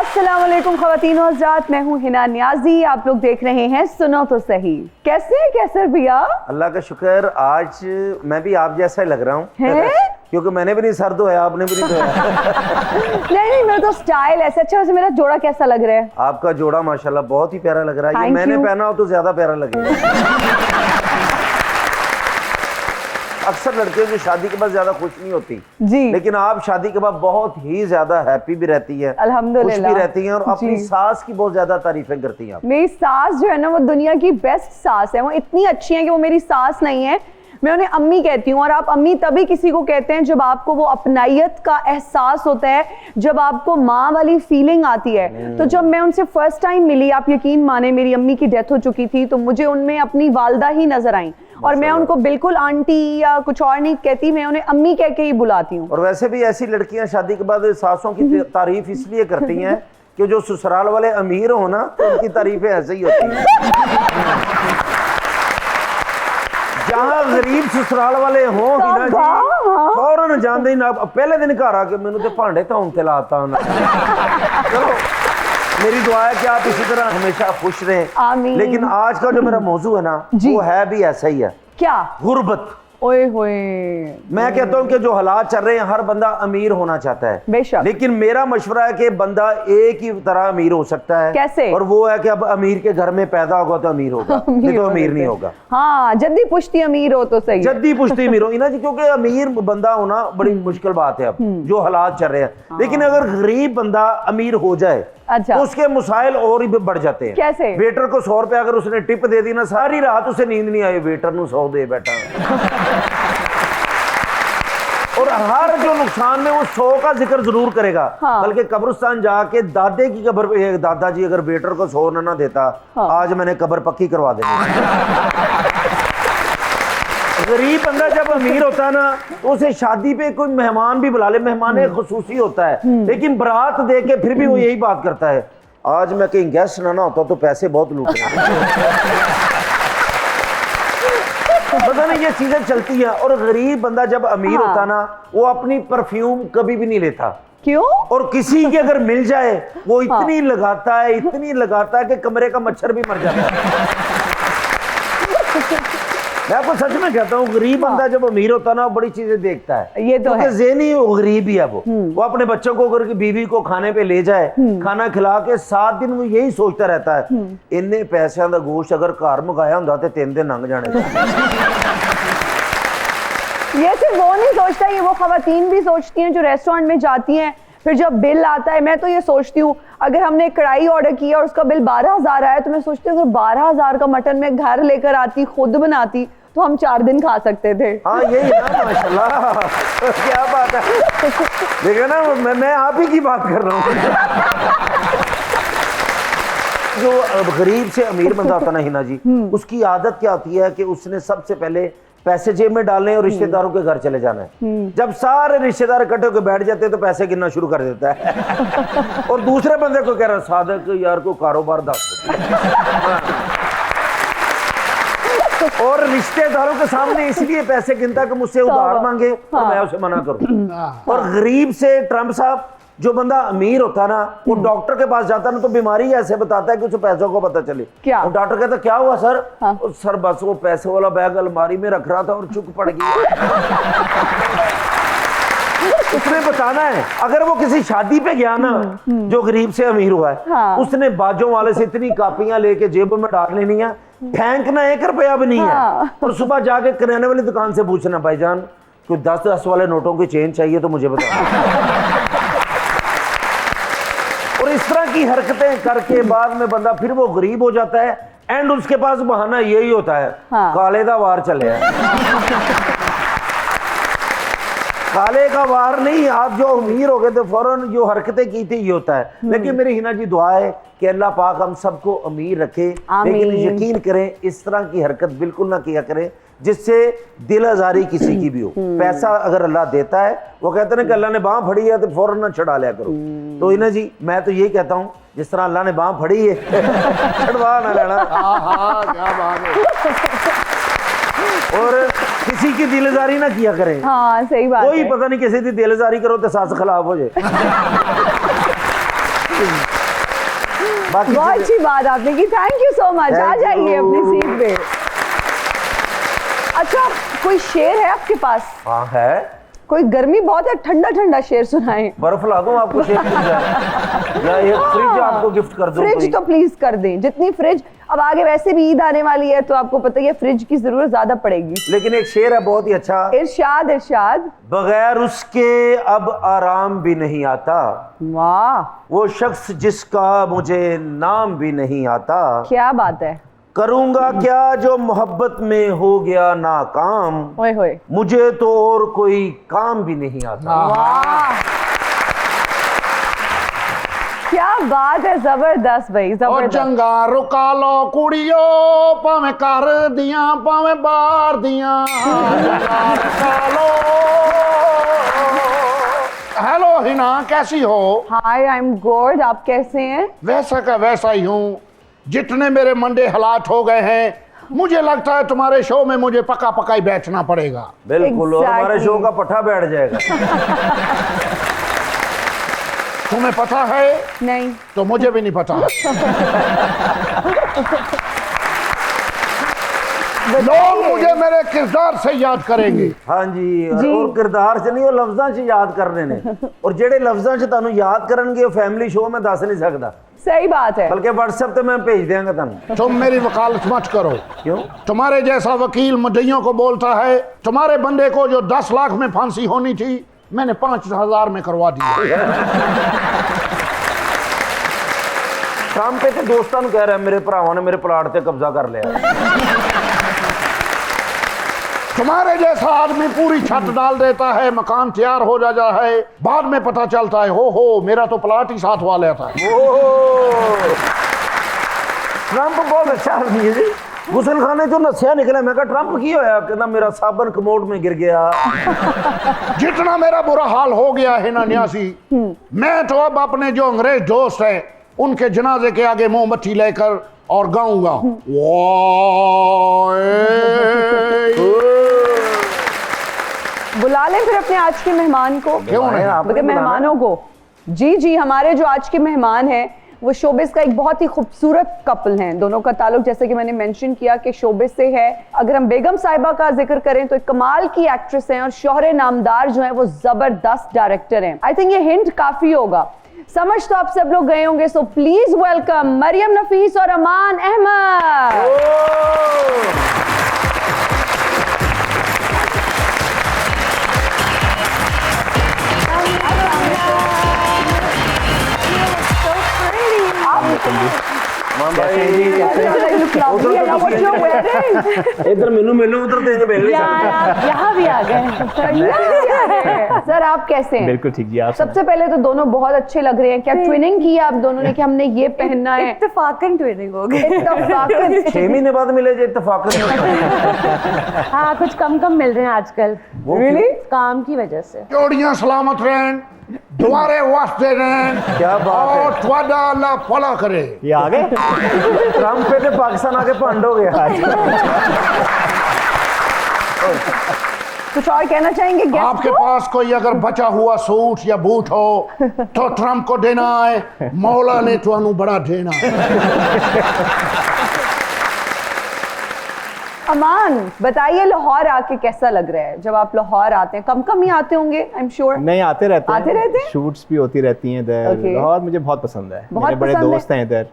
अस्सलाम वालेकुम ख़वातीन और हज़रात, मैं हूँ हिना नियाजी। आप लोग देख रहे हैं सुनो तो सही। कैसे है कैसर भैया? अल्लाह का शुक्र, आज मैं भी आप जैसा ही लग रहा हूँ क्योंकि मैंने भी नहीं सर धोया, आपने भी नहीं धोया। नहीं, मेरा तो स्टाइल ऐसा। अच्छा, वैसे मेरा जोड़ा कैसा लग रहा है? आपका जोड़ा माशाल्लाह बहुत ही प्यारा लग रहा है। ये मैंने पहना हो तो ज्यादा प्यारा लगेगा। अक्सर लड़कियों की शादी के बाद ज्यादा खुश नहीं होती जी, लेकिन आप शादी के बाद बहुत ही ज्यादा हैप्पी भी रहती है, अल्हम्दुलिल्लाह, खुश भी रहती हैं और अपनी सास की बहुत ज्यादा तारीफें करती हैं। मेरी सास जो है ना, वो दुनिया की बेस्ट सास है। वो इतनी अच्छी है कि वो मेरी सास नहीं है, मैं उन्हें अम्मी कहती हूँ। और आप अम्मी तभी किसी को कहते हैं जब आपको वो अपनायत का एहसास होता है, जब आपको माँ वाली फीलिंग आती है। तो जब मैं उनसे फर्स्ट टाइम मिली, आप यकीन माने मेरी अम्मी की डेथ हो चुकी थी, तो मुझे उनमें अपनी वालदा ही नजर आई। और मैं उनको बिल्कुल आंटी या कुछ और नहीं कहती, मैं उन्हें अम्मी कह के ही बुलाती हूँ। और वैसे भी ऐसी लड़कियां शादी के बाद सासों की तारीफ इसलिए करती हैं कि जो ससुराल वाले अमीर हो ना, तो उनकी तारीफें ऐसे ही होती हैं। जहाँ गरीब ससुराल वाले हों हिना जी, फौरन जानते ही ना, पहले दिन घर आके मैंने तो भांडे धोन ते लाता। चलो, मेरी दुआ है कि आप इसी तरह हमेशा खुश रहें, आमीन। लेकिन आज का जो मेरा मौजू है ना, वो है भी ऐसा ही है। क्या? गुर्बत। ओए होए, मैं कहता हूं कि जो हालात चल रहे हैं, हर बंदा अमीर होना चाहता है बेशक, लेकिन मेरा मशवरा है कि बंदा एक ही तरह अमीर हो सकता है। कैसे? और वो है कि अब अमीर के घर में पैदा होगा तो अमीर होगा, नहीं तो अमीर नहीं होगा। हाँ, जद्दी पुश्ती अमीर हो तो सही, जद्दी पुश्ती अमीर हो ना जी, क्योंकि अमीर बंदा होना बड़ी मुश्किल बात है अब जो हालात चल रहे हैं। लेकिन अगर गरीब बंदा अमीर हो जाए, अच्छा, तो उसके मसाइल और भी बढ़ जाते हैं। कैसे? वेटर को 100 रुपया अगर उसने टिप दे दी ना, सारी रात उसे नींद नहीं आई, वेटर ਨੂੰ 100 दे बैठा। और हर जो नुकसान में वो 100 का जिक्र जरूर करेगा। हाँ। बल्कि कब्रिस्तान जाके दादे की कब्र पे, दादाजी अगर वेटर को 100 ना देता, हाँ, आज मैंने कब्र पक्की करवा देनी। गरीब बंदा जब अमीर होता है ना, तो उसे शादी पे कोई मेहमान भी बुला ले, मेहमान खुसूसी होता है, लेकिन बारात दे के फिर भी वो यही बात करता है, आज मैं कहीं गेस्ट ना होता तो पैसे बहुत लूट रहे। पता नहीं ये चीजें चलती हैं। और गरीब बंदा जब अमीर होता ना, वो अपनी परफ्यूम कभी भी नहीं लेता। क्यों? और किसी की अगर मिल जाए, वो इतनी लगाता है, इतनी लगाता है कि कमरे का मच्छर भी मर जाता है। मैं आपको सच में कहता हूँ, गरीब बंदा जब अमीर होता ना, वो बड़ी चीजें देखता है। ये तो है, ज़हनी वो गरीब ही है। वो अपने बच्चों को अगर बीवी को खाने पे ले जाए, खाना खिला के 7 दिन वो यही सोचता रहता है, इन्ने पैसों का गोश्त अगर घर मंगाया होता तो 3 दिन लंघ जाने। ये सिर्फ वो नहीं सोचता, ये वो खवातीन भी सोचती हैं जो रेस्टोरेंट में जाती हैं, फिर जब बिल आता है, मैं तो ये सोचती हूँ, अगर हमने कढ़ाई ऑर्डर किया और उसका बिल 12,000 आया, तो मैं सोचती हूँ अगर 12,000 का मटन मैं घर लेकर आती, खुद बनाती, तो हम 4 दिन खा सकते थे। हाँ, यही ना, माशाल्लाह, क्या बात है। देखो ना, मैं आप ही की बात कर रहा हूँ। जो गरीब से अमीर बंदा होता ना हिना जी, उसकी आदत क्या होती है कि उसने सबसे पहले पैसे जेब में डालने और रिश्तेदारों के घर चले जाना है। जब सारे रिश्तेदार इकट्ठे होकर बैठ जाते हैं तो पैसे गिनना शुरू कर देता है। और दूसरे बंदे को कह रहा है, सादक यार को कारोबार दस। और रिश्तेदारों के सामने इसलिए पैसे गिनता कि मुझसे उधार मांगे और मैं उसे मना करूं। और गरीब से ट्रम्प साहब, जो बंदा अमीर होता ना, वो डॉक्टर के पास जाता ना, तो बीमारी ऐसे बताता है कि उसे पैसों को पता चले। क्या? और डॉक्टर कहता क्या हुआ सर? हाँ। सर बस वो पैसे वाला बैग अलमारी में रख रहा था और चुक पड़ गया। उसने बताना है। अगर वो किसी शादी पे गया ना, जो गरीब से अमीर हुआ है, हाँ, उसने बाजों वाले से इतनी कापियां लेके जेब में डाल लेनी है, फेंकना 1 रुपया भी नहीं है। और सुबह जाके किराने वाली दुकान से पूछना, भाईजान कोई 10-10 वाले नोटों की चेन चाहिए तो मुझे बताओ। और इस तरह की हरकतें करके बाद में बंदा फिर वो गरीब हो जाता है। एंड उसके पास बहाना यही होता है, हाँ, काले का वार चले। काले का वार नहीं, आप जो अमीर हो गए तो फौरन जो हरकतें की थी ये होता है। लेकिन मेरी हिना जी दुआ है कि अल्लाह पाक हम सबको अमीर रखे, लेकिन यकीन करें इस तरह की हरकत बिल्कुल ना किया करें जिससे दिल आजारी किसी की भी हो। पैसा अगर अल्लाह देता है, वो कहते हैं कि अल्लाह ने बांह फड़ी है तो फौरन ना छुड़ा लिया करो। तो हिना जी मैं तो यही कहता हूँ, जिस तरह अल्लाह ने बांह फड़ी है छुड़वा ना लेना। क्या बात है। और किसी की दिलजारी ना किया करें। हाँ, सही बात कोई है। पता नहीं किसी की दिलजारी करो तो सास खिलाफ हो जाए। बाकी बहुत चीजें- अच्छी बात आपने की, थैंक यू सो मच। आ Thank जाइए you. अपनी सीट पे। अच्छा, कोई शेर है आपके पास? हाँ है, कोई गर्मी बहुत है, ठंडा ठंडा शेर सुनाए। बर्फ ला दूं आपको शेर मिल जाए, या एक फ्रिज आपको गिफ्ट कर दूं कोई? फ्रिज तो प्लीज कर दें, जितनी फ्रिज, अब आगे वैसे भी ईद आने वाली है तो आपको पता ही है फ्रिज की जरूरत ज्यादा पड़ेगी। लेकिन एक शेर है बहुत ही अच्छा, इरशाद इरशाद। बगैर उसके अब आराम भी नहीं आता, वाह, वो शख्स जिसका मुझे नाम भी नहीं आता, क्या बात है। करूंगा क्या जो मोहब्बत में हो गया नाकाम, ओए होए, मुझे तो और कोई काम भी नहीं आता। वाह, क्या बात है, जबरदस्त भाई, और जबरदस्त। जंगा रुका लो कुड़ियो, भावे कर दिया भावे बार दिया। हेलो हिना, कैसी हो? हाय, आई एम गुड, आप कैसे हैं? वैसा का वैसा ही हूँ। जितने मेरे मंडे हालात हो गए हैं, मुझे लगता है तुम्हारे शो में मुझे पका पका ही बैठना पड़ेगा। बिल्कुल, और हमारे Exactly. शो का पट्टा बैठ जाएगा। तुम्हें पता है? नहीं, तो मुझे भी नहीं पता। लोग मुझे मेरे किरदार से याद करेंगे। हाँ जी, और जी। किरदार से नहीं, वो लफ्जां से याद करने ने, और जेड़े लफ्जां से तानू याद करनगे वो फैमिली शो में दस नहीं सकता, सही बात है। बल्कि व्हाट्सएप पे मैं भेज देंगे तानू। तुम मेरी वकालत मत करो। क्यों? तुम्हारे जैसा वकील मुद्दइयों को बोलता है, तुम्हारे बंदे को जो 10 लाख में फांसी होनी थी, मैंने 5,000 में करवा दी। शाम पे तो दोस्तां नू कह रहा है मेरे भरावां ने मेरे प्लाट पे कब्जा कर लिया। तुम्हारे जैसा आदमी पूरी छत डाल देता है, मकान तैयार हो जाता है, बाद में पता चलता है हो मेरा तो प्लाट ही साथ वाला था। ट्रंप बहुत अच्छा आदमी है जी। गुसल खाने जो नसिया निकला, मैं कहा ट्रंप की होया, कहना मेरा साबन कमोड में गिर गया। जितना मेरा बुरा हाल हो गया है ना न्यासी, मैं तो अब अपने जो अंग्रेज दोस्त हैं उनके जनाजे के आगे मोमबत्ती लेकर और गाऊंगा, बुला लें फिर अपने आज के मेहमान को। क्यों नहीं? आपने बल्कि बुलाना है। मेहमानों को। जी जी, हमारे जो आज के मेहमान हैं वो शोबिस का एक बहुत ही खूबसूरत कपल हैं। दोनों का ताल्लुक, जैसे कि मैंने मेंशन किया, कि शोबिस से है। अगर हम बेगम साहिबा का जिक्र करें तो एक कमाल की एक्ट्रेस हैं, और शौहरे नामदार जो हैं वो जबरदस्त डायरेक्टर हैं। आई थिंक ये हिंट काफी होगा, समझ तो आप सब लोग गए होंगे। सो प्लीज वेलकम मरियम नफीस और अमान अहमद। इधर मेनू मिलो, उधर तेज मिल नहीं सकता। यहाँ भी आ गए। सर आप कैसे हैं? बिल्कुल ठीक जी। आप सबसे पहले तो दोनों बहुत अच्छे लग रहे हैं। क्या ट्विनिंग की है आप दोनों ने कि हमने ये पहनना है? इत्तेफाकन ट्विनिंग हो गई। इत्तेफाकन। 6 महीने बाद मिले जे इत्तेफाकन। हाँ, कुछ कम मिल रहे हैं आजकल, Really? काम की वजह से। जोड़ियां सलामत रहें, दुआरे वास्ते रहें, क्या बात है। और त्वाडा अल्लाह भला करे। ये आ गए। ट्रंप पे तो पाकिस्तान आके भंड हो गया। कुछ और कहना चाहेंगे गेस्ट आपके को? पास कोई अगर बचा हुआ सूट या बूट हो तो ट्रंप को देना है, मौला ने तुहानू बड़ा देना। अमान, बताइए लाहौर आके कैसा लग रहा है? जब आप लाहौर आते हैं, कम ही आते होंगे, आई एम श्योर। नहीं, आते रहते आते रहते हैं? शूट्स भी होती रहती हैं इधर। Okay. लाहौर मुझे बहुत पसंद है। बहुत मेरे बड़े पसंद है? दोस्त हैं इधर,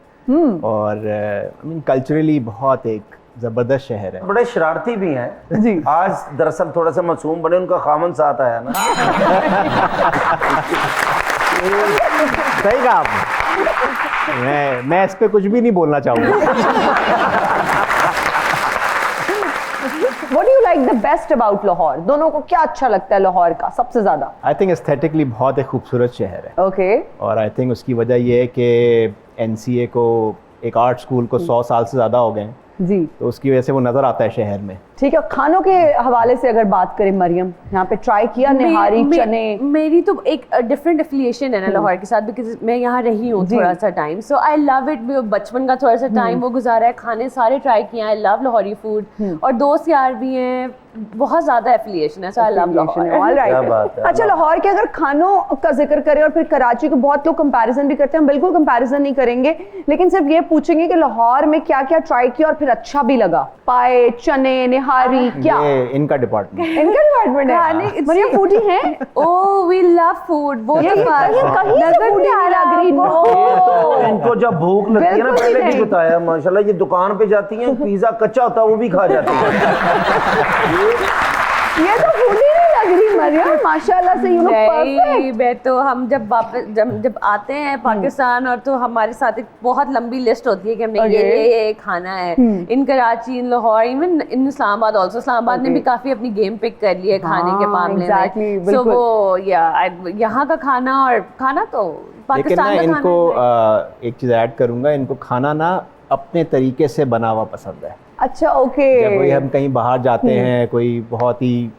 और आई मीन कल्चरली बहुत एक जबरदस्त शहर है। बड़े शरारती भी हैं जी। आज दरअसल थोड़ा सा मासूम बने, उनका खामन साथ आया ना। सही कहा आपने। मैं इस पे कुछ भी नहीं बोलना चाहूँगा। What do you like the best about Lahore? दोनों को क्या अच्छा लगता है लाहौर का सबसे ज्यादा? आई थिंक एस्थेटिकली बहुत एक खूबसूरत शहर है, ओके, और आई थिंक उसकी वजह ये है कि NCA को, एक आर्ट स्कूल को 100 साल से ज़्यादा हो गए हैं, जी। तो उसकी वजह से वो नज़र आता है शहर में। ठीक है, खानों के हवाले से अगर बात करें मरियम, यहाँ पे ट्राई किया निहारी चने? मेरी तो एक डिफरेंट एफिलिएशन है ना लाहौर के साथ, बिकॉज मैं यहाँ रही हूँ थोड़ा सा time, so I love it. बचपन का थोड़ा सा टाइम वो गुजारा है, खाने सारे ट्राई किए हैं, आई लव लाहौरी फूड, और दोस्त यार भी हैं, बहुत ज्यादा एफिलिएशन है, सो आई लव लाहौर। ऑलराइट। अच्छा, लाहौर के अगर खानों का जिक्र करें और फिर कराची को बहुत लोग कंपैरिजन भी करते हैं, हम बिल्कुल कंपैरिजन नहीं करेंगे, लेकिन सिर्फ ये पूछेंगे कि लाहौर में क्या क्या ट्राई किया और फिर अच्छा भी लगा? पाए, चने, निहारी, क्या? ये इनका डिपार्टमेंट इनका डिपार्टमेंट है? मरियम फूडी है? ओह वी लव फूड, वो ये तो कहीं से फूडी नहीं लग रही। तो इनको जब भूख लगती है ना, बिल्कुल पहले भी नहीं। बताया माशाल्लाह, ये दुकान पे जाती हैं, पिज्जा कच्चा होता है वो भी खा जाती है। ये तो फूडी नहीं लग रही मरियम, माशाल्लाह से, यू नो नहीं, मैं तो हम जब वापस जब आते हैं पाकिस्तान, और तो हमारे साथ एक बहुत लंबी लिस्ट होती है कि हमने ये खाना है। In Karachi, in Lahore, even in Islamabad also, Islamabad ने भी काफी अपनी गेम पिक कर ली है खाने के मामले में। सो वो यहाँ का खाना, और खाना तो लेकिन ना पाकिस्तान का इनको खाना एक चीज़ ऐड करूंगा, इनको खाना ना अपने तरीके से बना हुआ पसंद है। अच्छा, ओके। जब कोई हम कहीं बाहर जाते हैं, कोई बहुत ही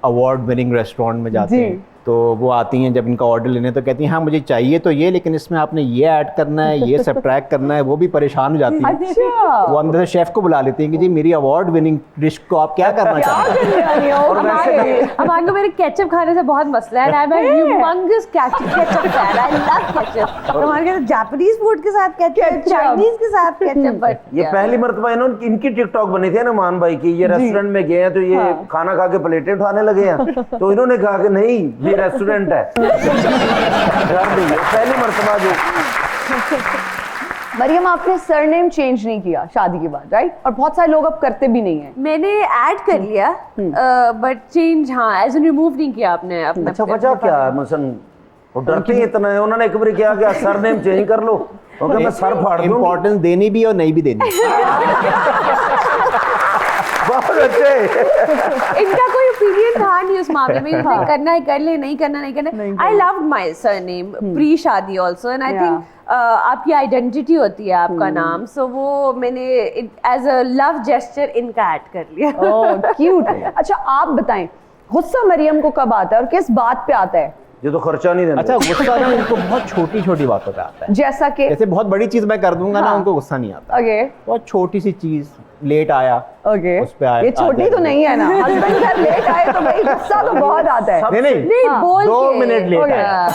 अवार्ड विनिंग रेस्टोरेंट में जाते हैं, तो वो आती हैं जब इनका ऑर्डर लेने, तो कहती हैं हाँ मुझे चाहिए तो ये, लेकिन इसमें आपने ये ऐड करना है, ये सब्ट्रैक्ट करना है, वो भी परेशान हो जाती हैं। अच्छा, वो अंदर से शेफ को बुला लेती हैं कि जी मेरी अवार्ड विनिंग डिश को आप क्या करना चाहते हैं। अमान को मेरे केचप खाने से बहुत मसला है, I am a humongous ketchup fan, I love ketchup. हमारे के जापानीज फूड के साथ केचप, चाइनीज के साथ केचप, बट ये पहली मर्तबा इन्होंने इनकी टिकटॉक बनी थी ना मान भाई की, ये रेस्टोरेंट में गए हैं तो ये खाना खा के प्लेटें उठाने लगे हैं, तो इन्होंने कहा कि नहीं ये रेस्टोरेंट है। पहली मर्तबा जो मरियम, आपने सरनेम चेंज नहीं किया शादी के बाद, राइट? और बहुत सारे लोग अब करते भी नहीं है। मैंने ऐड कर लिया, बट चेंज हाँ एज एन रिमूव नहीं किया आपने अपने। अच्छा, वजह क्या है? मसन वो डरते ही इतना है, उन्होंने एक बार क्या किया, सरनेम चेंज कर लो, ओके मैं सर फाड़ दूं। इम्पोर्टेंस देनी भी और नहीं भी देनी। बहुत अच्छे। इनका कोई ओपिनियन था नहीं उस मामले में, इन्हें करना है कर ले, नहीं करना नहीं करना। I love my surname pre शादी आल्सो, एंड आई थिंक आपकी आइडेंटिटी होती है आपका नाम, सो वो मैंने एज अ लव जेस्चर इनका ऐड कर लिया। ओह क्यूट। अच्छा, आप बताएं, गुस्सा मरियम को कब आता है और किस बात पे आता है? ये तो खर्चा नहीं देना। अच्छा, गुस्सा ना उनको बहुत छोटी छोटी बातों पे आता है। जैसा कि जैसे बहुत बड़ी चीज मैं कर दूंगा ना, उनको गुस्सा नहीं आता। ओके बहुत छोटी सी चीज, लेट आया, ओके, उस पे आया, ये छोटी तो नहीं है ना, हस्बैंड घर लेट आए तो भाई गुस्सा तो बहुत आता है। नहीं बोल 2 मिनट लेट आया।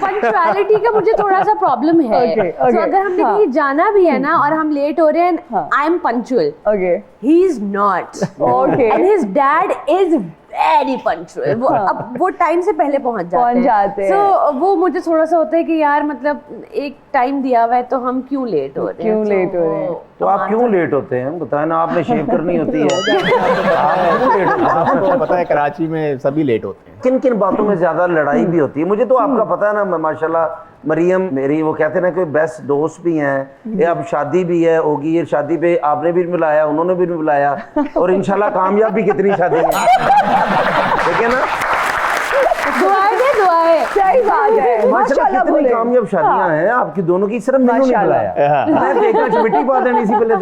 पंक्चुअलिटी का मुझे थोड़ा सा प्रॉब्लम है। Okay, तो okay. अगर हमने कहीं जाना भी है ना और हम लेट हो रहे हैं, I am punctual, okay he is not, okay, and his dad is very punctual. वो अब वो टाइम से पहले पहुंच जाते हैं। सो वो मुझे थोड़ा सा होता है कि यार मतलब एक टाइम दिया हुआ है तो हम क्यों लेट हो रहे हैं, क्यों लेट हो रहे हैं? तो आप क्यों लेट होते हैं? बताएं ना, आपने शेव करनी होती है। आपको पता है कराची में सभी लेट होते हैं। किन किन बातों में ज्यादा लड़ाई भी होती है? मुझे तो आपका पता है ना, मैं माशाल्लाह मरियम मेरी, वो कहते हैं ना कि बेस्ट दोस्त भी हैं, ये अब शादी भी है होगी, ये शादी पे आपने भी बुलाया, उन्होंने भी बुलाया, और इंशाल्लाह कामयाब भी कितनी शादी है, ठीक है ना? दुआएं सही बात है, माशाल्लाह कितनी बोले। कामयाब शादियां हैं आपकी दोनों की, सिर्फ मैंने नहीं बुलाया, मैं देखना मिट्टी पा देनी इसी पहले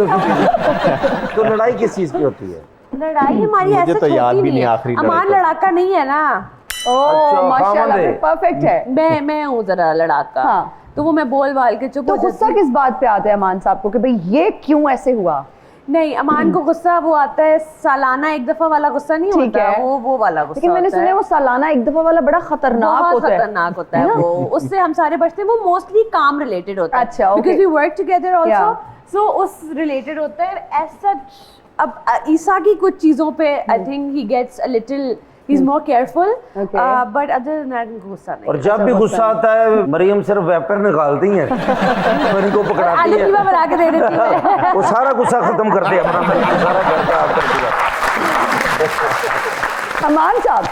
तो लड़ाई किस चीज की होती है? लड़ाई हमारी मुझे ऐसे तो याद भी होती नहीं है। आखिरी लड़ाई अमान तो। लड़ाका नहीं है ना, अच्छा, माशाल्लाह खामद है। परफेक्ट है। मैं हूँ जरा लड़ाका, हाँ। तो वो मैं बोल बाल के चुप तो हो जाती गुस्सा हूँ। किस बात पे आता है अमान साहब को कि भाई ये क्यों ऐसे हुआ? नहीं, अमान को गुस्सा वो आता है सालाना एक दफा वाला गुस्सा नहीं ठीक होता, है। वो वाला गुस्सा लेकिन मैंने होता सुना है। है वो सालाना एक दफा वाला बड़ा खतरनाक बहुत होता है। खतरनाक होता है वो, उससे हम सारे बचते हैं। वो मोस्टली काम रिलेटेड होता है, अच्छा, okay. Because we work together also, Yeah. So उस रिलेटेड होता है एज सच। अब ईसा की कुछ चीजों पे I think he gets a little, he is more careful, Okay. But other than that गुस्सा नहीं। और जब भी गुस्सा आता है मरियम सिर्फ वेपर निकालती हैं और इनको पकड़ाती आलू है, कीमा बना के दे देती है। वो सारा गुस्सा खत्म करते हैं अपना, सारा करके आप करते हैं। अमान साहब,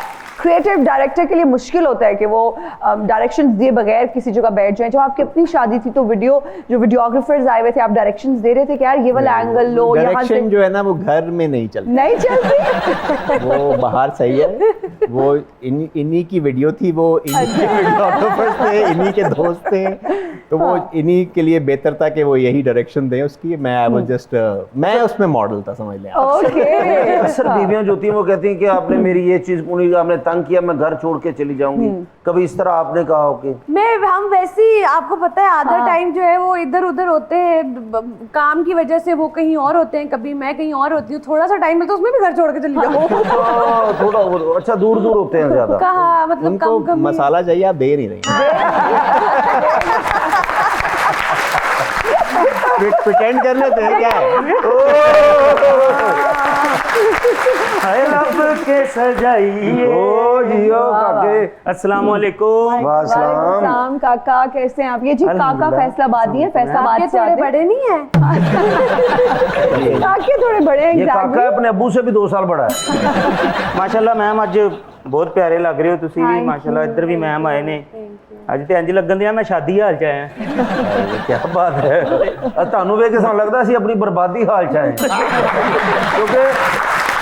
क्रिएटिव डायरेक्टर के लिए मुश्किल होता है कि वो डायरेक्शंस दिए बगैर किसी जगह बैठ जाएं। जब आपकी अपनी शादी थी तो जो वीडियोग्राफर्स आए हुए थे, आप डायरेक्शंस दे रहे थे कि यार ये वाला एंगल लो, यहाँ से डायरेक्शन जो है ना वो घर में नहीं चलती, नहीं चलती। वो बाहर सही है। वो इन्हीं की वीडियो थी, वो इन्हीं के वीडियोग्राफर्स थे, इन्हीं के दोस्त थे, तो वो इन्हीं के लिए बेहतर था कि वो यही डायरेक्शन दें उसकी। मैं आई वाज जस्ट मैं उसमें मॉडल था, समझ लें आप। ओके। अक्सर बीवियां जो होती हैं वो कहती हैं कि आपने मेरी ये चीज पूरी, आपने तंग किया, मैं घर छोड़ के चली जाऊंगी। कभी इस तरह आपने कहा हो कि हम वैसे ही, आपको पता है आधा टाइम जो है वो इधर उधर होते हैं, काम की वजह से वो कहीं और होते हैं, कभी मैं कहीं और होती हूँ। थोड़ा सा टाइम मिलता है उसमें भी घर छोड़ के चली जाऊँ। थोड़ा अच्छा दूर दूर होते हैं ज्यादा। कहाँ मतलब उनको कम कम मसाला चाहिए, आप दे नहीं रही। प्रिटेंड कर लेते हैं क्या हाय लब के सजाइए। ओ जियो काके, अस्सलाम वालेकुम। वालेकुम काका, कैसे हैं आप? ये जी काका फैसलाबादी है, फैसलाबाद से आते हैं। बड़े नहीं है। काके थोड़े बड़े हैं। ये काका exactly। अपने अब्बू से भी 2 साल बड़ा है। माशाल्लाह मैम अज बहुत प्यारे लग रहे हो तुसी भी, माशाल्लाह इधर भी मैम आए ने। ਅੱਜ ਤੇ ਇੰਜ ਲੱਗਣ ਦਿਆ ਮੈਂ ਸ਼ਾਦੀ ਹਾਲ ਚ ਆਇਆ। ਕੀ ਬਾਤ ਹੈ। ਤੁਹਾਨੂੰ ਵੇਖ ਕੇ ਸਾਨੂੰ ਲੱਗਦਾ ਅਸੀਂ ਆਪਣੀ ਬਰਬਾਦੀ ਹਾਲ ਚ ਆਏ ਕਿਉਂਕਿ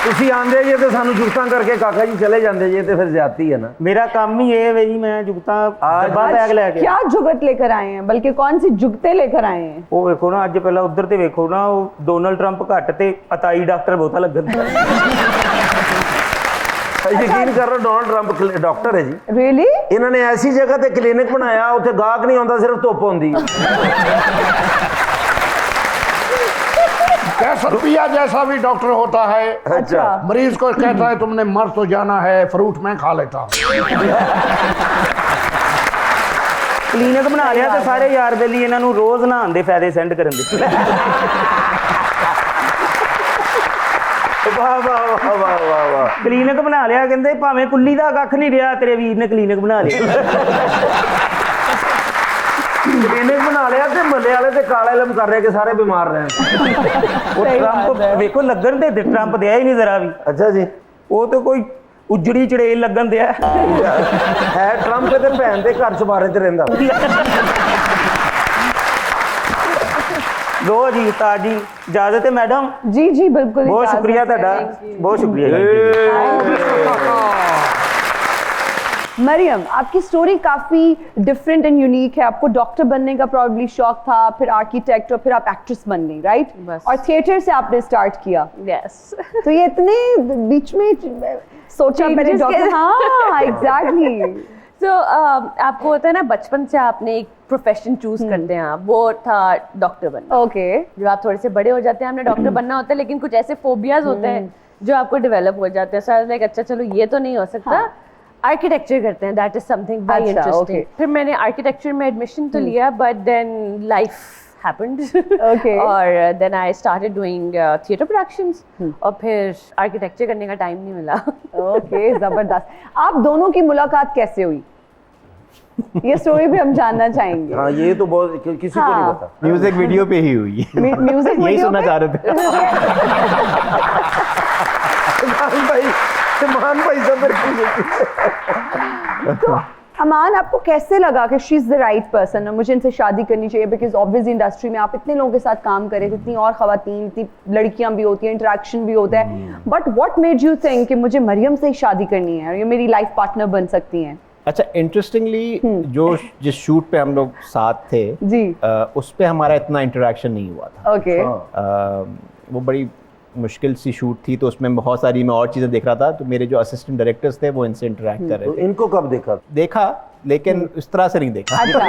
ਤੁਸੀਂ ਆਂਦੇ ਜੇ ਤੇ ਸਾਨੂੰ ਜੁਗਤਾਂ ਕਰਕੇ ਕਾਕਾ ਜੀ ਚਲੇ ਜਾਂਦੇ ਜੇ ਤੇ ਫਿਰ ਜ਼ਿਆਦਤੀ ਹੈ ਨਾ। मेरा काम ही ये है जी, मैं जुगता डब्बा बैग लेके क्या जुगत लेकर आए हैं, बल्कि कौन सी जुगते लेकर आए हैं? ਉਹ ਵੇਖੋ ਨਾ, ਅੱਜ ਪਹਿਲਾਂ ਉਧਰ ਤੇ ਵੇਖੋ ਨਾ, ਉਹ ਡੋਨਲਡ ਟਰੰਪ ਘੱਟ ਤੇ ਅਤਾਈ ਡਾਕਟਰ ਬਹੁਤਾ ਲੱਗਣ ਦਿਆ। ਯਕੀਨ ਕਰੋ ਡੋਨਲਡ ਟਰੰਪ ਡਾਕਟਰ ਹੈ ਜੀ। Really? ਇਹਨਾਂ ਨੇ ਐਸੀ ਜਗ੍ਹਾ ਤੇ ਕਲੀਨਿਕ ਬਣਾਇਆ, ਉੱਥੇ ਗਾਹਕ ਨਹੀਂ ਆਉਂਦਾ, ਸਿਰਫ ਧੁੱਪ ਹੁੰਦੀ। कैसा रुपया जैसा भी डॉक्टर होता है, अच्छा। मरीज को कहता है तुमने मर तो जाना है, फ्रूट मैं खा लेता हूँ। ਕਲੀਨਿਕ ਬਣਾ ਲਿਆ ਤੇ ਸਾਰੇ ਯਾਰ ਬੇਲੀ ਇਹਨਾਂ ਨੂੰ ਰੋਜ਼ ਨਹਾਉਣ ਦੇ ਫਾਇਦੇ ਸੈਂਡ ਕਰਨ ਦੇ। ਵਾਹ ਵਾਹ ਵਾਹ ਵਾਹ ਵਾਹ ਵਾਹ। ਕਲੀਨਿਕ ਬਣਾ ਲਿਆ, ਕਹਿੰਦੇ ਭਾਵੇਂ ਕੁੱਲੀ ਦਾ ਕੱਖ ਨਹੀਂ ਰਿਹਾ, ਤੇਰੇ ਵੀਰ ਨੇ ਕਲੀਨਿਕ ਬਣਾ ਲਿਆ। ਕਲੀਨਿਕ ਬਣਾ ਲਿਆ ਤੇ ਮੱਲੇ ਵਾਲੇ ਤੇ ਕਾਲੇ ਲਮ ਕਰ ਰਹੇ ਕਿ ਸਾਰੇ ਬਿਮਾਰ ਰਹਿਣ। ਉਹ ਟਰੰਪ ਵੇਖੋ ਲੱਗਣ ਦੇ ਟਰੰਪ ਦਿਆ ਹੀ ਨਹੀਂ ਜ਼ਰਾ ਵੀ। ਅੱਛਾ ਜੀ। ਉਹ ਤੇ ਕੋਈ ਉਜੜੀ ਚੜੇਲ ਲੱਗਣ ਦਿਆ। ਹੈ ਟਰੰਪ ਤੇ ਭੈਣ ਦੇ ਘਰ ਚੁਬਾਰੇ ਤੇ ਰਹਿੰਦਾ। लो जी उस्ताद जी, इजाजत है मैडम। जी जी बिल्कुल। बहुत इजाज़त शुक्रिया है। ਤੁਹਾਡਾ, बहुत शुक्रिया। मरियम, आपकी स्टोरी काफी डिफरेंट एंड यूनिक है। आपको डॉक्टर बनने का प्रॉब्ली शौक था, फिर आर्किटेक्ट, और फिर आप एक्ट्रेस बन गई, राइट? बस। और थिएटर से आपने स्टार्ट किया। यस। तो ये इतने बीच में सोचा मैंने Changes डॉक्टर, के- हाँ एग्जैक्टली। तो आपको होता है ना, बचपन से आपने एक प्रोफेशन चूज करते हैं आप, वो था डॉक्टर बनना। ओके। जब आप थोड़े से बड़े हो जाते हैं, हमने डॉक्टर बनना होता है, लेकिन कुछ ऐसे फोबियाज होते हैं जो आपको डेवलप हो जाते हैं। सर लाइक अच्छा चलो ये तो नहीं हो सकता, आर्किटेक्चर करते हैं, दैट इज समथिंग वेरी अच्छा, इंटरेस्टिंग। okay. फिर मैंने आर्किटेक्चर में एडमिशन तो लिया, but then life happened। Okay. और then I started doing theatre productions, और फिर आर्किटेक्चर करने का टाइम नहीं मिला। ओके, जबरदस्त। आप दोनों की मुलाकात कैसे हुई? ये स्टोरी भी हम जानना चाहेंगे। हाँ ये तो बहुत किसी को नहीं हाँ। पता। म्यूजिक वीडियो पे ही हुई है। म्यूजिक यही वीडियो सुनना पे? चाह रहे थे। मान भाई सब तो अमान, आपको कैसे लगा कि she is the right person और मुझे इनसे शादी करनी चाहिए? बिकॉज ऑब्वियस इंडस्ट्री में आप इतने लोगों के साथ काम करे, इतनी और खवातीन, इतनी लड़कियां भी होती हैं, इंटरेक्शन भी होता है, but what made you think कि मुझे मरियम से ही शादी करनी है और ये मेरी लाइफ पार्टनर बन सकती हैं? अच्छा, इंटरेस्टिंगली जो जिस शूट पे हम लोग साथ थे जी। उस पे हमारा इतना इंटरेक्शन नहीं हुआ था। ओके। वो बड़ी मुश्किल सी शूट थी, तो उसमें बहुत सारी मैं और चीज़ें देख रहा था, तो मेरे जो असिस्टेंट डायरेक्टर्स थे वो इनसे इंटरेक्ट कर तो रहे थे। इनको कब देखा? लेकिन इस तरह से नहीं देखा। अच्छा।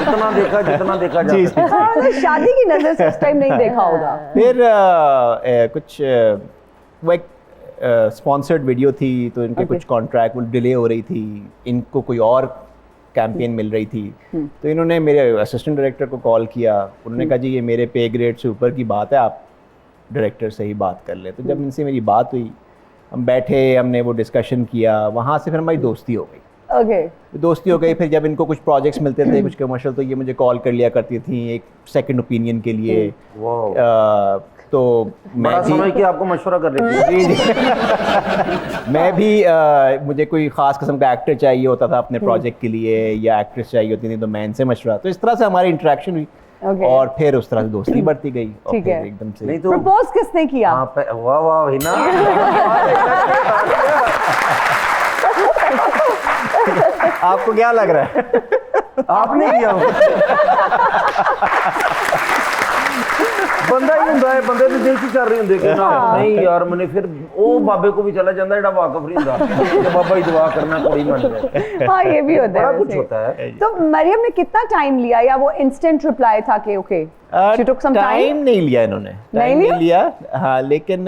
जितना देखा जा जी, सकता है। हाँ, तो शादी की नजर से उस टाइम नहीं देखा होगा। फिर कुछ वो एक स्पॉन्सर्ड वीडियो थी, तो इनके Okay. कुछ कॉन्ट्रैक्ट वो डिले हो रही थी, इनको कोई और कैंपेन मिल रही थी, तो इन्होंने मेरे असिस्टेंट डायरेक्टर को कॉल किया। उन्होंने कहा जी ये मेरे पे ग्रेड से ऊपर की बात है, आप डायरेक्टर से ही बात कर ले। तो जब इनसे मेरी बात हुई, हम बैठे, हमने वो डिस्कशन किया, वहाँ से फिर हमारी दोस्ती हो गई। ओके। दोस्ती हो गई। फिर जब इनको कुछ प्रोजेक्ट्स मिलते थे, कुछ कमर्शियल, तो ये मुझे कॉल कर लिया करती थी एक सेकंड ओपिनियन के लिए। वाह। तो बड़ा समझ के आपको मशवरा कर लेती है। जी जी मैं भी मुझे कोई ख़ास किस्म का एक्टर चाहिए होता था अपने प्रोजेक्ट के लिए या एक्ट्रेस चाहिए होती थी तो मैं इनसे मशवरा, तो इस तरह से हमारी इंटरेक्शन हुई और फिर उस तरह से दोस्ती बढ़ती गई और ठीक फिर है। एकदम से नहीं तो प्रपोज किसने किया? हाँ, वाह वाह हिना आपको क्या लग रहा है? आपने किया ਬੰਦਾ ਹੀ ਹੁੰਦਾ ਹੈ, ਬੰਦੇ ਦੀ ਦਿਲ 'ਚ ਚੱਲ ਰਹੀ ਹੁੰਦੀ ਕਿ ਨਾ ਨਹੀਂ ਯਾਰ ਮੈਨੇ ਫਿਰ ਉਹ ਬਾਬੇ ਕੋ ਵੀ ਚਲਾ ਜਾਂਦਾ ਜਿਹੜਾ ਵਾਕਫ ਨਹੀਂ ਹੁੰਦਾ ਕਿ ਬਾਬਾ ਹੀ ਦੁਆ करना कोई मन जाए। हाँ ये भी होता है बड़ा कुछ वैसे। होता है। तो मरियम ने कितना टाइम लिया या वो इंस्टेंट रिप्लाई था कि okay? She took some time? Time नहीं लिया इन्होंने, टाइम नहीं लिया। हाँ लेकिन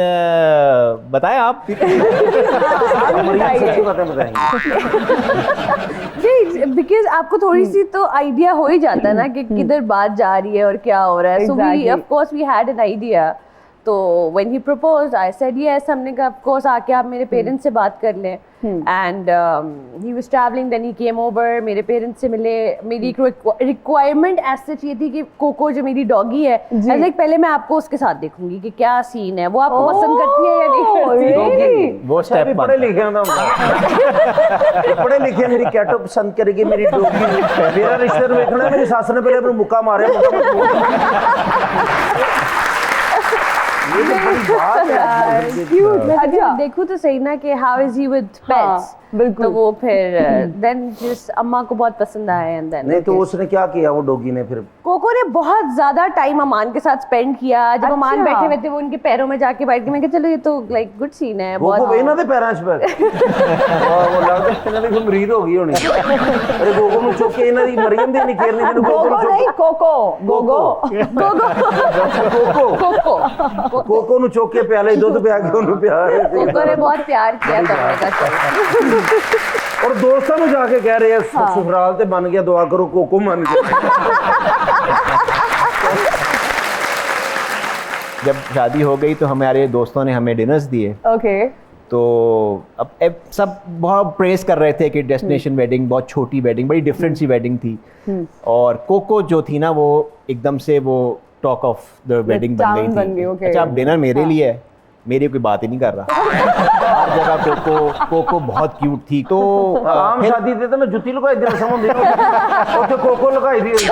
बताएं आप। सच्ची बातें बताएंगे बिकॉज आपको थोड़ी सी तो आइडिया हो ही जाता है ना कि किधर बात जा रही है और क्या हो रहा है। So we Exactly. Of course we had an idea. तो when he proposed I said yes. हमने कहा ऑफ कोर्स आके आप मेरे पेरेंट्स से बात कर लें। And he was travelling, then he came over, मेरे पेरेंट्स से मिले। मेरी एक रिक्वायरमेंट ऐसे चाहिए थी कि कोको जो मेरी डॉगी है, लाइक पहले मैं आपको उसके साथ देखूंगी कि क्या सीन है, वो आपको पसंद करती है या नहीं करती। वो स्टेप पढ़े लिखे होता पढ़े लिखे मेरी कैटो पसंद करेगी, मेरी डोगी मेरा रिश्ता देखना। मेरी सास ने पहले अपने मुक्का मारे। ये तो बड़ी बात है। अच्छा देखो तो सही ना कि how is he with pets. बिल्कुल। तो वो फिर देन जिस अम्मा को बहुत पसंद आया एंड देन नहीं तो उसने क्या किया वो डोगी ने फिर? कोको ने बहुत ज्यादा टाइम अमान के साथ स्पेंड किया। जब अमान बैठे हुए थे वो उनके पैरों में जाके बैठ के मैं कहा चलो ये तो लाइक गुड सीन है। वो ਇਹਨਾਂ ਦੇ ਪੈਰਾਂ 'ਚ ਪੈ ਉਹ ਲੱਗਦਾ ਇਹਨਾਂ ਦੀ ਮਰੀਦ ਹੋ ਗਈ ਹੋਣੀ। ਅਰੇ ਗੋਗੋ ਨੂੰ ਚੁੱਕ ਕੇ ਇਹਨਾਂ ਦੀ ਮਰੀਮ ਦੀ ਨਹੀਂ ਖੇਰਨੀ ਜਿਹਨੂੰ गोगो नहीं कोको गोगो ਕੋਕੋ ਕੋਕੋ ਨੂੰ ਚੁੱਕ ਕੇ ਪਿਆਲੇ ਦੁੱਧ ਪਿਆ ਕੇ ਉਹਨੂੰ ਪਿਆ ਰਹੇ ਸੀ। कोको ने बहुत प्यार किया कमरे का। और दोस्तों में जाके कह रहे हैं ससुराल ते बन गया, दुआ करो कोको मन गया। जब शादी हो गई तो हमारे दोस्तों ने हमें डिनर्स दिए। ओके। तो अब सब बहुत प्रेस कर रहे थे कि डेस्टिनेशन वेडिंग, बहुत छोटी वेडिंग, बड़ी डिफरेंट सी वेडिंग थी। और कोको जो थी ना वो एकदम से वो टॉक ऑफ द वेडिंग बन गई थी। अच्छा अब डिनर मेरे लिए है, मेरी कोई बात ही नहीं कर रहा। हर जगह कोको बहुत क्यूट थी। तो आम शादी ते तो मैं जुत्ती लुकाई दी रसम होंदी है, ओथे कोको लुकाई दी होई।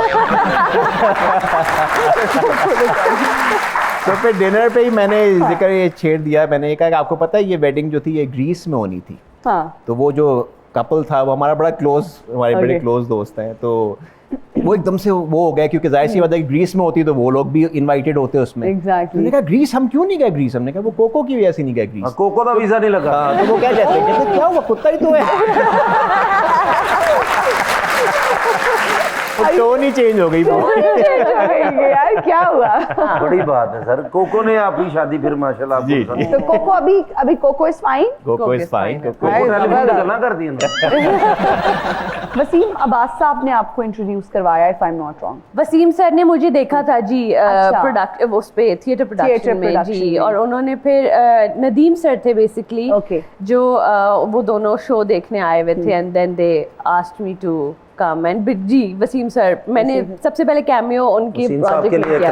तो फिर डिनर पे ही मैंने जिक्र ये छेड़ दिया। मैंने ये कहा कि आपको पता है ये वेडिंग जो थी ये ग्रीस में होनी थी। हाँ। तो वो जो कपल था वो हमारा बड़ा क्लोज, हमारे बड़े क्लोज दोस्त हैं। तो वो एकदम से वो हो गया क्योंकि जाहिर सी बात है कि ग्रीस में होती तो वो लोग भी इनवाइटेड होते उसमें। Exactly. मैंने कहा ग्रीस हम क्यों नहीं गए ग्रीस? हमने कहा वो कोको की वजह से नहीं गए ग्रीस। कोको का वीजा नहीं लगा। तो वो क्या कहते क्या हुआ, कुत्ता ही तो है। टोन ही चेंज हो गई वो। यार क्या हुआ? बड़ी बात है सर। कोको ने आपकी शादी फिर माशाल्लाह आपको पसंद तो कोको अभी Coco is fine. Coco is fine. Coco telephone पे गल्ला कर दी अंदर। वसीम अब्बास साहब ने आपको इंट्रोड्यूस करवाया if I am not wrong. Wasim sir ने मुझे देखा था जी प्रोडक्ट उस पे थिएटर प्रोडक्शन में जी। और उन्होंने फिर नदीम सर थे बेसिकली जो वो दोनों शो देखने आए हुए थे and then they asked me to come and जी वसीम सर मैंने सबसे पहले कैमियो उनके प्रोजेक्ट में किया।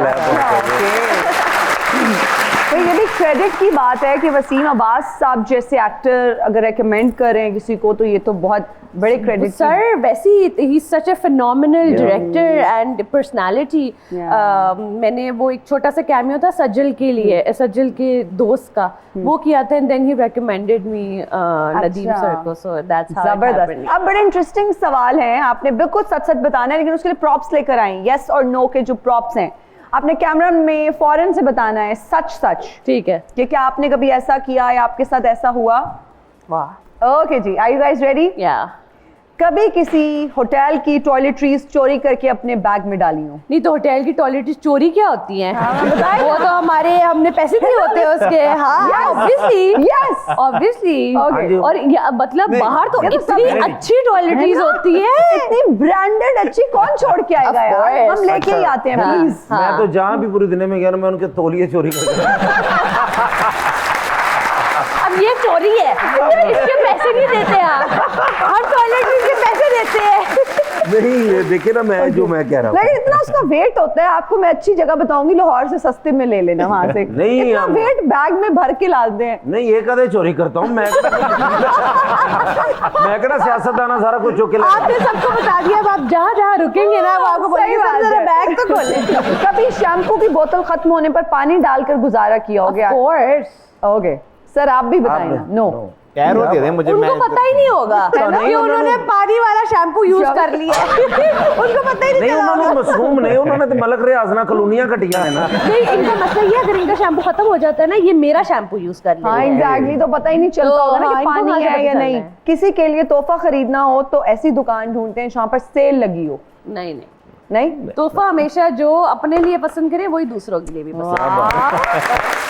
तो ये भी क्रेडिट की बात है कि वसीम अब्बास साहब जैसे एक्टर अगर रेकमेंड करें किसी को तो ये तो बहुत बड़े क्रेडिट। सर वैसे ही such a phenomenal director and personality. मैंने वो एक छोटा सा कैमियो था सज्जल के लिए, सज्जल के दोस्त का वो किया था and then he recommended me Nadeem sir को। So that's how it happened. अब बड़े इंटरेस्टिंग सवाल हैं, आपने बिल्कुल सच सच बताना है लेकिन उसके लिए प्रॉप्स लेकर आए यस और नो के जो प्रॉप्स हैं आपने कैमरा में फौरन से बताना है सच सच। ठीक है कि क्या आपने कभी ऐसा किया या आपके साथ ऐसा हुआ? वाह ओके जी, आर यू गाइस रेडी? या कभी किसी होटल की टॉयलेटरीज चोरी करके अपने बैग में डाली हो? नहीं तो होटल की टॉयलेटरीज चोरी क्या होती हैं? वो तो हमारे हमने पैसे दिए होते हैं उसके। हाँ ऑब्वियसली यस ऑब्वियसली। Okay. और मतलब बाहर तो इतनी अच्छी टॉयलेटरीज होती है, इतनी ब्रांडेड अच्छी कौन छोड़ के आएगा Of यार? course. हम लेके ही आते हैं प्लीज। मैं तो जहाँ भी पूरे दिन में गया मैं उनके तौलिए चोरी करता। अब ये चोरी है, इसके पैसे नहीं देते आप। हर टॉयलेटरीज के पैसे देते हैं। नहीं ये देखिए ना, मैं जो मैं कह रहा हूँ, लेकिन इतना उसका वेट होता है, आपको मैं अच्छी जगह बताऊंगी, लाहौर से सस्ते में ले लेना वहां से। नहीं, इतना हम- वेट बैग में भर के लाते हैं। नहीं ये कदे चोरी करता हूँ मैं मैं कहना सियासतदाना सारा कुछ चुके ले। आपने सबको बता दिया, अब आप जहाँ जहाँ रुकेंगे ना वो आपको सही बोलेंगे बात सर जरा है। बैग तो खोलें। कभी शैम्पू की बोतल खत्म होने पर पानी डालकर गुजारा किया हो गया? ओके सर, आप भी बताएं ना। नो, कैरो दे दें मुझे, मैं उनको पता ही नहीं होगा नहीं, कि उन्होंने पानी वाला शैम्पू यूज कर लिया उनको पता ही नहीं नहीं चला उन्होंने होगा। मशरूम नहीं, उन्होंने तो मलक रियाज ना कलोनियां कटिया है ना। नहीं, इनका मसला ये है, अगर इनका शैम्पू खत्म हो जाता है ना, ये मेरा शैम्पू यूज कर हाँ लेंगे। एग्जैक्टली, तो पता ही नहीं चलता तो होगा ना हाँ, कि इनको पानी कहाँ से है पता या चलना नहीं। है? किसी के लिए तोहफा खरीदना हो तो ऐसी दुकान ढूंढते हैं जहाँ पर सेल लगी हो। नहीं नहीं, नहीं, तोहफा हमेशा जो अपने लिए पसंद करे वही दूसरों के लिए भी पसंद।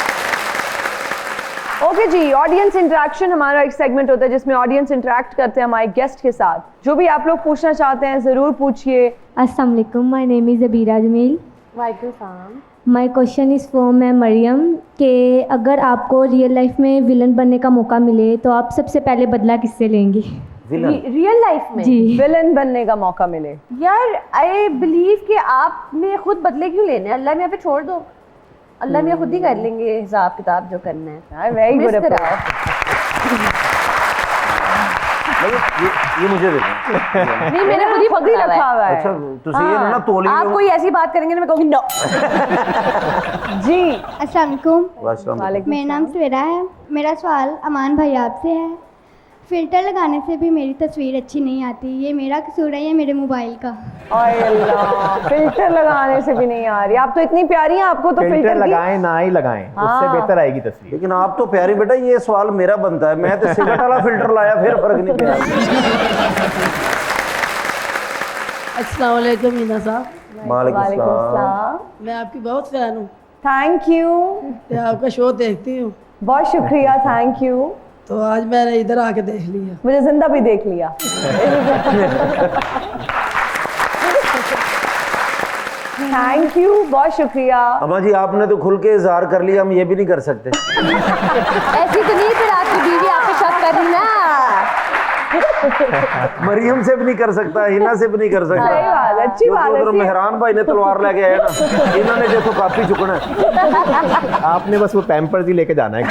ओके जी, ऑडियंस इंटरेक्शन हमारा एक सेगमेंट होता है जिसमें ऑडियंस इंटरेक्ट करते हैं हमारे गेस्ट के साथ। जो भी आप लोग पूछना चाहते हैं जरूर पूछिए। अस्सलाम वालेकुम, my name is Abeera Jameel. वालेकुम सलाम। माय क्वेश्चन इज़ फॉर मैं मरियम कि अगर आपको रियल लाइफ में विलन बनने का मौका मिले तो आप सबसे पहले बदला किससे लेंगी? रियल लाइफ में जी। विलन बनने का मौका मिले? यार आई बिलीव कि आपने खुद बदले क्यों लेने हैं, अल्लाह में पे छोड़ दो, अल्लाह में खुद ही कर लेंगे हिसाब किताब जो करना है। Very good. Miss कराओ। ये मुझे दे दो। नहीं, मैंने खुद ही खुद ही पकड़ा रखा हुआ है। हुआ अच्छा है। तुसी ये ना तोली आप कोई ऐसी बात करेंगे ना मैं कहूँगी नो। जी, अस्सलाम वालेकुम, वालेकुम मेरा नाम सवेरा है। मेरा सवाल अमान भाई आपसे है, फ़िल्टर लगाने से भी मेरी तस्वीर अच्छी नहीं आती, ये मेरा कसूर है या मेरे मोबाइल का? ओए अल्लाह, फिल्टर लगाने से भी नहीं आ रही। आप तो इतनी प्यारी हैं, आपको तो फिल्टर फिल्टर की लगाएं ना ही लगाएं, उससे हाँ। बेहतर आएगी तस्वीर। लेकिन आप तो प्यारी बेटा, ये सवाल मेरा बनता है, मैं तो सिगरेट वाला फिल्टर लाया फिर फर्क नहीं पड़ा। अस्सलाम वालेकुम मीना साहब, वालेकुम वालेकुम सलाम। सलाम। मैं आपकी बहुत फ़ैन हूँ, थैंक यू, मैं आपका शो देखती हूँ, बहुत शुक्रिया, थैंक यू। तो आज मैंने इधर आके देख लिया। मुझे जिंदा भी देख लिया। थैंक यू, बहुत शुक्रिया। अम्मा जी आपने तो खुल के इजहार कर लिया, हम ये भी नहीं कर सकते। ऐसी तो नहीं फिर आपकी बीवी आप पे शक कर रही ना। मरियम से भी नहीं कर सकता, हिना से भी नहीं कर सकता। सही बात है, अच्छी बात है। उधर मेहरान भाई ने तलवार लेके आया ना, इन्होंने जो तो काफी चुकना है। आपने बस वो पैम्पर्स ही लेके जाना है।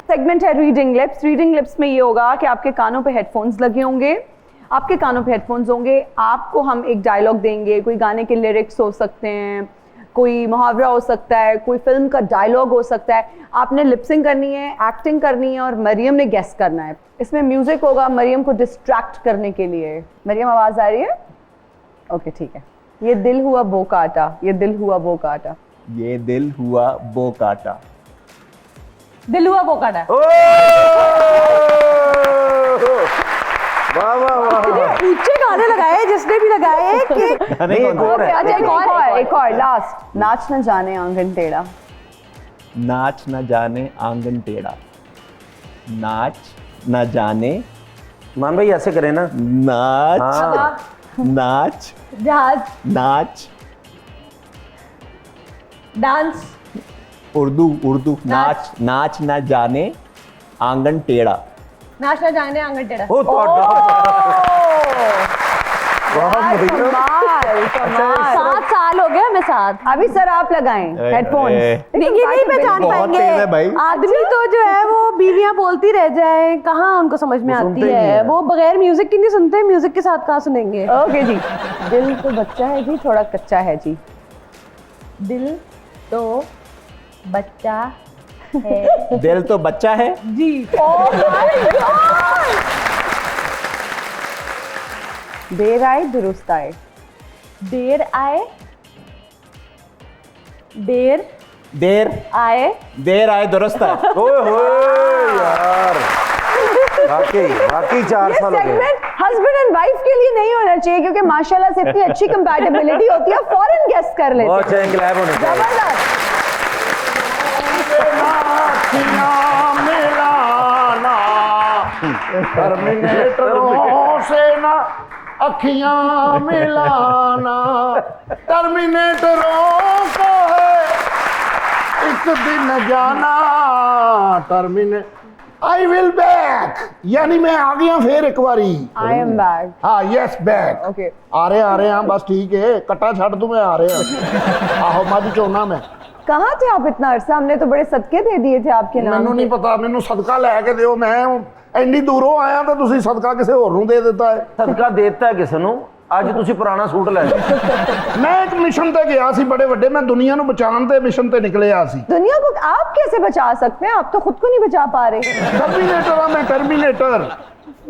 सेगमेंट है रीडिंग लिप्स। रीडिंग लिप्स में ये होगा कि आपके कानों पे हेडफोन्स लगे होंगे, आपके कानों पे हेडफोन्स होंगे, आपको हम एक डायलॉग देंगे, कोई गाने के लिरिक्स हो सकते हैं, कोई मुहावरा हो सकता है, कोई फिल्म का डायलॉग हो सकता है। आपने लिपसिंग करनी है, एक्टिंग करनी है और मरियम ने गेस करना है। इसमें म्यूजिक होगा मरियम को डिस्ट्रैक्ट करने के लिए। मरियम आवाज आ रही है? ओके ठीक है। ये दिल हुआ बो काटा, ये दिल हुआ बो काटा। ये दिल हुआ बो काटा। दिल हुआ वो काटा। ओ वाह वाह वाह। ऊंचे गाने लगाए जिसने भी लगाए कि नहीं एक और है। अच्छा, एक और लास्ट। नाच न जाने आंगन टेढ़ा। नाच न जाने आंगन टेढ़ा। नाच न जाने, मान भाई ऐसे करें ना। नाच हाँ। नाच जहाज, नाच, डांस, उर्दू नाच नाच न जाने आंगन टेढ़ा। नाच ना जाने आंगन टेढ़ा। ओ तो कमाल, कमाल। 7 साल हो गए हमें साथ। अभी सर आप लगाएं हेडफोन्स। ये नहीं पहचान बहुत पाएंगे। तेज है भाई। आदमी तो जो है वो बीवियां बोलती रह जाए, कहाँ उनको समझ में वो आती सुनते ही नहीं है। है। वो बगैर म्यूजिक की नहीं सुनते, म्यूजिक के साथ कहाँ सुनेंगे। ओके जी। दिल तो बच्चा है जी, थोड़ा कच्चा है जी। दिल तो बच्चा है दिल तो बच्चा है जी। देर आए दुरुस्त आए। देर आए, देर देर आए, देर आए दुरुस्त है। ओए होए यार, वाकई 4 ये साल हो गए। सेगमेंट हस्बैंड एंड वाइफ के लिए नहीं होना चाहिए क्योंकि माशाल्लाह से इतनी अच्छी कंपैटिबिलिटी होती है, फौरन गेस कर लेते बहुत हैं। अच्छा इंकलाब होने चाहिए। जबरदस्त। टर्मिनेटरों से ना अखियां मिलाना, टर्मिनेटरों को है एक दिन जाना। आई विल बैक, यानी मैं आ गया फिर एक बारी। I am back. हाँ यस बैक। ओके आ रहे हैं बस ठीक है, कट्टा छड़ दूं मैं, आ रहे हैं आहो मज चोना मैं। कहाँ थे आप इतना अरसा? हमने तो बड़े सदके दे दिए थे आपके नाम ਮੈਨੂੰ ਨਹੀਂ ਪਤਾ, ਮੈਨੂੰ ਸਦਕਾ ਲੈ ਕੇ ਦਿਓ, ਮੈਂ ਐਡੀ ਦੂਰੋਂ ਆਇਆ ਤਾਂ ਤੁਸੀਂ ਸਦਕਾ ਕਿਸੇ ਹੋਰ ਨੂੰ ਦੇ ਦਿੱਤਾ ਹੈ। ਸਦਕਾ ਦੇਤਾ ਕਿਸੇ ਨੂੰ, ਅੱਜ ਤੁਸੀਂ ਪੁਰਾਣਾ ਸੂਟ ਲੈ ਲਓ। ਮੈਂ ਇੱਕ ਮਿਸ਼ਨ ਤੇ ਗਿਆ ਸੀ ਬੜੇ ਵੱਡੇ, ਮੈਂ ਦੁਨੀਆ ਨੂੰ ਬਚਾਉਣ ਦੇ ਮਿਸ਼ਨ ਤੇ ਨਿਕਲਿਆ ਸੀ। दुनिया को आप कैसे बचा सकते हैं? आप तो खुद को नहीं बचा पा रहे। टर्मिनेटर हाँ मैं टर्मिनेटर।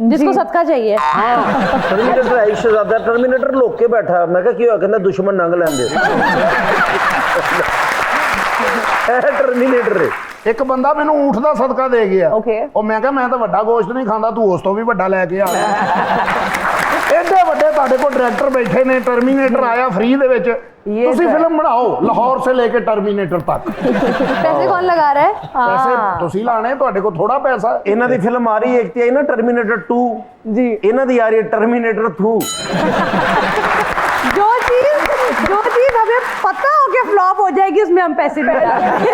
जिसको सदका चाहिए। टर्मिनेटर है शहजादा, टर्मिनेटर लोक के बैठा। मैं क्या क्यों कहना दुश्मन नंग लेंदे टर्मिनेटर है। ਇੱਕ ਬੰਦਾ ਮੈਨੂੰ ਊਠ ਦਾ ਸਦਕਾ ਦੇ ਗਿਆ। Okay. ਉਹ ਮੈਂ ਕਿਹਾ ਮੈਂ ਤਾਂ ਵੱਡਾ ਗੋਸ਼ਤ ਨਹੀਂ ਖਾਂਦਾ, ਤੂੰ ਉਸ ਤੋਂ ਵੀ ਵੱਡਾ ਲੈ ਕੇ ਆ। ਐਡੇ ਵੱਡੇ ਤੁਹਾਡੇ ਕੋਲ ਡਾਇਰੈਕਟਰ ਬੈਠੇ ਨੇ, ਟਰਮੀਨੇਟਰ ਆਇਆ ਫ੍ਰੀ ਦੇ ਵਿੱਚ, ਤੁਸੀਂ ਫਿਲਮ ਬਣਾਓ ਲਾਹੌਰ ਸੇ ਲੈ ਕੇ ਟਰਮੀਨੇਟਰ ਤੱਕ। पैसे कौन लगा रहा है? ਪੈਸੇ ਤੁਸੀਂ ਲਾਣੇ, ਤੁਹਾਡੇ ਕੋਲ ਥੋੜਾ ਪੈਸਾ। ਇਹਨਾਂ ਦੀ ਫਿਲਮ ਆ ਰਹੀ ਹੈ, ਇੱਕ ਤੇ ਆਈ ਨਾ ਟਰਮੀਨੇਟਰ 2 जी ਇਹਨਾਂ ਦੀ ਆ ਰਹੀ ਹੈ ਟਰਮੀਨੇਟਰ 2। जो चीज हमें पता हो कि फ्लॉप हो जाएगी उसमें हम पैसे नहीं लगाएंगे।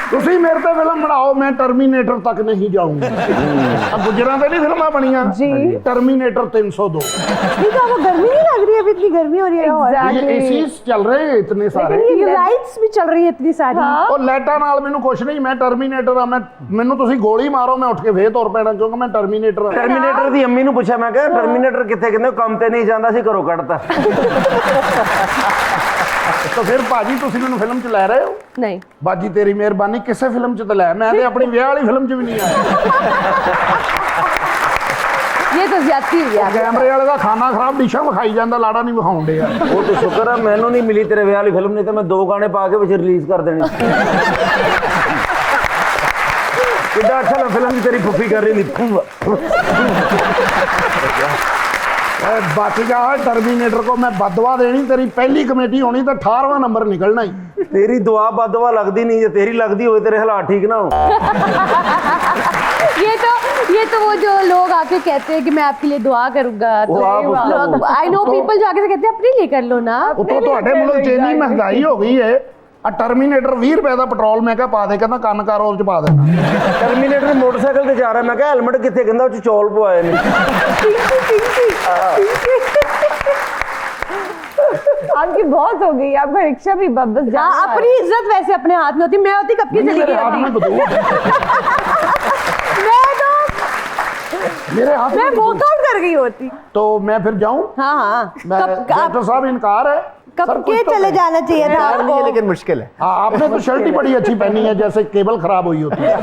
ਤੁਸੀਂ ਮੇਰੇ ਤੇ ਫਿਲਮ ਬਣਾਓ, ਮੈਂ ਟਰਮੀਨੇਟਰ ਤੱਕ ਨਹੀਂ ਜਾਊਂਗਾ। अब गुजरात ਤੇ ਨਹੀਂ ਫਿਲਮਾਂ ਬਣੀਆਂ जी। टर्मिनेटर 302। ठीक है, वो गर्मी नहीं लग रही है? अभी इतनी गर्मी हो रही है लाहौर। Exactly। एसीज चल रहे हैं इतने सारे, ये लाइट्स भी चल रही है इतनी सारी। ਉਹ ਲਾਈਟਾਂ ਨਾਲ ਮੈਨੂੰ ਕੁਛ ਨਹੀਂ, ਮੈਂ ਟਰਮੀਨੇਟਰ ਆ। ਮੈਨੂੰ ਤੁਸੀਂ ਗੋਲੀ ਮਾਰੋ, ਮੈਂ ਉੱਠ ਕੇ ਫੇਰ ਤੁਰ ਪੈਣਾ, ਕਿਉਂਕਿ ਮੈਂ ਟਰਮੀਨੇਟਰ ਆ। ਟਰਮੀਨੇਟਰ ਦੀ ਅੰਮੀ ਨੂੰ ਪੁੱਛਿਆ, ਮੈਂ ਕਿਹਾ ਟਰਮੀਨੇਟਰ ਕਿੱਥੇ? ਕਹਿੰਦੇ ਕੰਮ ਤੇ ਨਹੀਂ ਜਾਂਦਾ ਸੀ, ਘਰੋਂ ਕੱਢਤਾ। ਤਾਂ ਫਿਰ ਭਾਜੀ ਤੁਸੀਂ ਮੈਨੂੰ ਫਿਲਮ 'ਚ ਲੈ ਰਹੇ ਹੋ? नहीं, ਬਾਜੀ ਤੇਰੀ ਮਿਹਰਬਾਨੀ, ਕਿਸੇ ਫਿਲਮ 'ਚ ਤਾਂ ਲੈ, ਮੈਂ ਤੇ ਆਪਣੀ ਵਿਆਹ ਵਾਲੀ ਫਿਲਮ 'ਚ ਵੀ ਨਹੀਂ ਆਇਆ। ये तो ज्यादती हुई है। ਕੈਮਰੇ ਵਾਲੇ ਦਾ ਖਾਣਾ ਖਰਾਬ, ਡਿਸ਼ਾਂ ਵਿਖਾਈ ਜਾਂਦਾ, ਲਾੜਾ ਨਹੀਂ ਵਿਖਾਉਣ ਡਿਆ। ਉਹ ਤਾਂ ਸ਼ੁਕਰ ਆ ਮੈਨੂੰ ਨਹੀਂ ਮਿਲੀ ਤੇਰੇ ਵਿਆਹ ਵਾਲੀ ਫਿਲਮ, ਨਹੀਂ ਤਾਂ ਮੈਂ 2 ਗਾਣੇ ਪਾ ਕੇ ਵਿੱਚ ਰਿਲੀਜ਼ ਕਰ ਦੇਣੀ। ਕਿੱਡਾ ਅੱਛਾ ਨਾ ਫਿਲਮ ਤੇਰੀ ਫੁੱਫੀ ਕਰ ਰਹੀ ਨਹੀਂ। बच जा टर्मिनेटर को, मैं बदवा देनी, तेरी पहली कमेटी होनी तो 18वां नंबर निकलना ही। ਤੇਰੀ ਦੁਆ ਬਦਵਾ ਲੱਗਦੀ ਨਹੀਂ, ਜੇ ਤੇਰੀ ਲੱਗਦੀ ਹੋਵੇ ਤੇਰੇ ਹਾਲਾਤ ਠੀਕ ਨਾ ਹੋ। ये तो वो जो लोग आके कहते हैं कि मैं आपके लिए दुआ करूंगा, वो आप उसका आई नो पीपल जो आके से कहते हैं अपने लिए कर लो ना। ਉਤੋਂ ਤੁਹਾਡੇ ਮੁਲਕ 'ਚ ਇੰਨੀ ਮਹਿੰਗਾਈ ਹੋ ਗਈ ਹੈ, ਆ ਟਰਮੀਨੇਟਰ 20 ਰੁਪਏ ਦਾ ਪੈਟਰੋਲ ਮੈਂ ਕਿਹਾ ਪਾ ਦੇ, ਕਹਿੰਦਾ ਕੰਨ ਕਰ ਉਹ 'ਚ ਪਾ ਦੇਣਾ। ਟਰਮੀਨੇਟਰ ਮੋਟਰਸਾਈਕਲ ਤੇ ਜਾ ਰਿਹਾ, ਮੈਂ ਕਿਹਾ ਹੈਲਮਟ ਕਿੱਥੇ? ਕਹਿੰਦਾ ਉਹ 'ਚ ਚੌਲ ਪਵਾਏ ਨੇ। आपकी बहुत हो गई, आपका रिक्शा भी बस जा। हाँ, अपनी इज्जत वैसे अपने हाथ में होती, मैं होती कब की चली मेरे गई हाथ में होती। बंदूक है। मैं तो मेरे हाथ मैं में वॉक आउट कर गई होती। तो मैं फिर जाऊं? हाँ हाँ, मैं डॉक्टर साहब इनकार है, कब सर, के कुछ तो चले करें। जाना चाहिए था यार, आपको। ये लेकिन मुश्किल है। हाँ आपने तो शर्ट ही बड़ी अच्छी पहनी है, जैसे केबल खराब हुई होती है।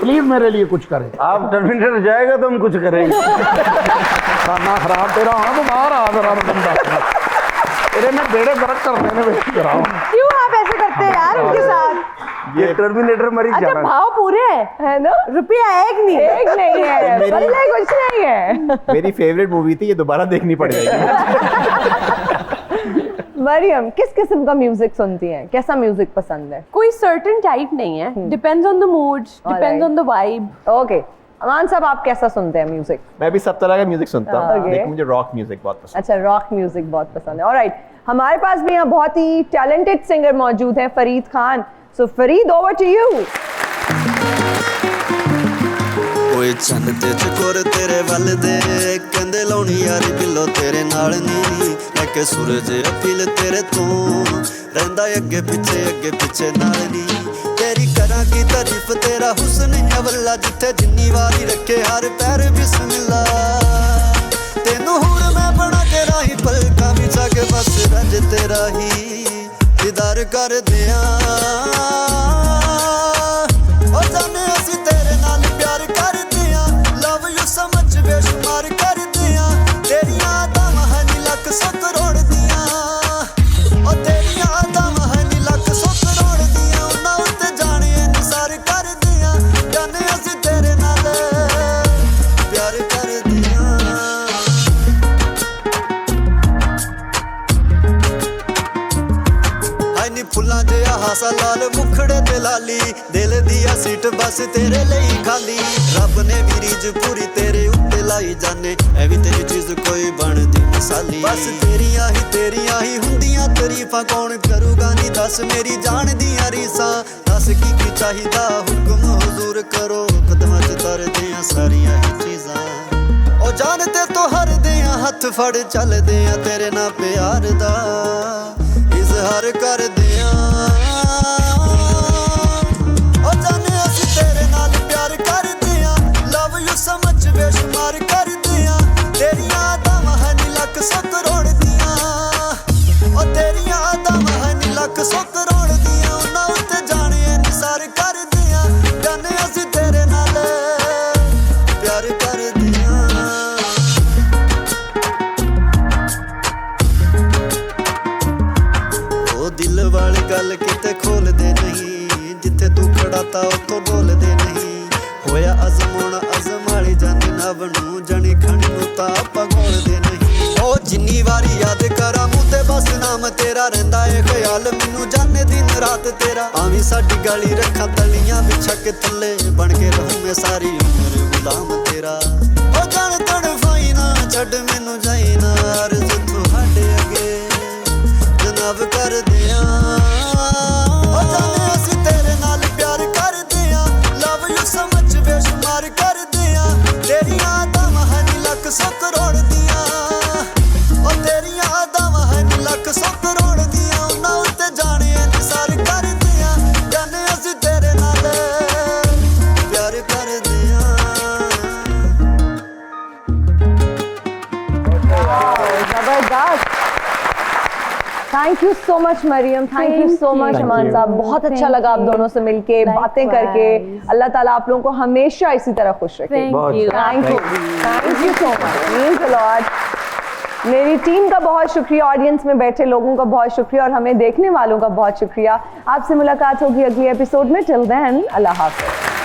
प्लीज मेरे लिए कुछ करें। आप टर्मिनेटर जाएगा तो हम कुछ करेंगे। खाना खराब तेरा, हाँ तो बाहर आ जरा बंदा, तेरे में बेड़े गरक करने में वेट कराओ। क्यों आप ऐसे करते हैं यार उनके साथ? ये टर्मिनेटर मरी अच्छा जाना। भाव पूरे है ना? रुपया एक नहीं है। एक नहीं है, मेरी- बल्ले कुछ नहीं है। मेरी फेवरेट मूवी थी, ये दोबारा देखनी पड़ जाएगी। मरियम किस किस्म का म्यूजिक सुनती हैं? कैसा म्यूजिक पसंद है? कोई सर्टेन टाइप नहीं है, depends on the mood, depends on the vibe. Okay, Aman साहब आप कैसा सुनते हैं म्यूजिक? मैं भी सब तरह का म्यूजिक सुनता हूँ, Okay. लेकिन मुझे रॉक म्यूजिक बहुत पसंद अच्छा, रॉक म्यूजिक बहुत पसंद है। ऑलराइट, हमारे पास भी यहाँ बहुत ही टैलेंटेड सिंगर मौजूद हैं, फरीद खान। सो फरीद, ओवर टू यू। ਓਏ ਚੰਨ ਤੇ ਚਕੋਰ ਤੇਰੇ ਵੱਲ ਦੇ ਕਹਿੰਦੇ ਲਾਉਣੀ ਯਾਰੀ ਬਿੱਲੋ ਤੇਰੇ ਨਾਲ ਨੀ ਲੈ ਕੇ ਸੂਰਜ ਅਪੀਲ ਤੇਰੇ ਤੋਂ ਰਹਿੰਦਾ ਅੱਗੇ ਪਿੱਛੇ ਨਾਲ ਨੀ ਤੇਰੀ ਕਰਾਂ ਕੀ ਤਾਰੀਫ ਤੇਰਾ ਹੁਸਨ ਅਵਲਾ ਜਿੱਥੇ ਜਿੰਨੀ ਵਾਰੀ ਰੱਖੇ ਹਰ ਪੈਰ ਬਿਸਮਿਲ੍ਲਾ ਤੈਨੂੰ ਹੁਣ ਮੈਂ ਬਣਾ ਕੇ ਰਾਹੀ ਪਲਕਾਂ ਵਿੱਚ ਆ ਕੇ ਬਸ ਰੰਜ ਤੇਰਾ ਹੀ ਦੀਦਾਰ ਕਰਦੇ ਆਂ ਓ ਜਾਨੇ ਅਸੀਂ ਤੇਰੇ ਨਾਲ ਪਿਆਰ ਕਰਦੇ ਆਂ ਲਵ ਯੂ ਸੋ ਮਚ ਬੇਸ਼ੁਮਾਰ ਕਰਦੇ ਆਂ ਤੇਰੀਆਂ ਆਦਮਾਂ ਹਨ ਲੱਖ ਸੌ ਕਰੋੜ ਦੀਆਂ ਓ ਤੇਰੀਆਂ ਆਦਮਾਂ ਹਨ ਲੱਖ ਸੌ ਕਰੋੜ ਦੀਆਂ ਉਹਨਾਂ ਉੱਤੇ ਜਾਣੇ ਇਨਸਾਰ ਕਰਦੇ ਆਂ ਜਾਨੇ ਅਸੀਂ ਤੇਰੇ ਨਾਲ ਪਿਆਰ ਕਰਦੇ ਆਂ ਹਾਏ ਨੀ ਫੁੱਲਾਂ ਜਿਹਾ ਹਾਸਾ ਲਾਲ ਮੁਖੜਾ गिफ्ट बस तेरे लिए खाली रब ने भी रीज पूरी तेरे उत्ते लाई जाने ऐ भी तेरी चीज कोई बनदी मिसाली बस तेरियां ही हुंदियां तारीफां कौन करूगा नी दस मेरी जान दियां रीसां दस की चाहिदा हुक्म हुजूर करो कदमां च तरदे आ सारियां ही चीज़ां ओ जानते तो हर दियां हथ फड़ चलदे आ तेरे नाल प्यार दा इजहार कर दियां ओ जाने असीं तेरे नाल प्यार करदे आ लव यू समझ बेशुमार करदे आ तेरियां अदावां हनी लख सौ करोड़ दियां ओ तेरियां अदावां हनी लख सौ करोड़ दियां उन्हां उत्ते जाने इनसार करदे आ जाने असीं तेरे नाल प्यार करदे आ ओ दिल वाली गल किते खोलदे नहीं जिथे तू खड़ा ता उत्थों बोलदे नहीं होया अजमाउणा अजमाली जाने नव नूं जणी खणी नूं तां आपां घोलदे नहीं ओ जिन्नी वारी याद करा मूंह ते बस नाम तेरा रहिंदा ए ख्याल मैनू जाने दिन रात तेरा आवीं साडी गली रखां तलियां बिछा के थल्ले बन के रहूं मैं सारी उम्र गुलाम तेरा ओ जान तड़फाई ना छड्ड मैनू जाई ना अर्ज़ तुहाडे अगे जनाब कर दियां ओ जाने असीं तेरे नाल प्यार करदे आ लव यू समझ बेशुमार करदे आ तेरियां अदावां हनी लख सौ करोड़ दियां ओ तेरियां अदावां हनी लख सौ करोड़ दियां उन्हां उत्ते जाने इनसार करदे आ जाने असीं तेरे नाल प्यार करदे आ जबरदस्त। Thank you so much Mariam, thank you so much Aman साहब, बहुत अच्छा लगा आप दोनों से मिलके बातें करके। अल्लाह ताला आप लोगों को हमेशा इसी तरह खुश रखे। Thank you. Thank you so much, means a lot. मेरी टीम का बहुत शुक्रिया, ऑडियंस में बैठे लोगों का बहुत शुक्रिया और हमें देखने वालों का बहुत शुक्रिया। आपसे मुलाकात होगी अगली एपिसोड में। टिल देन अल्लाह हाफ़िज़।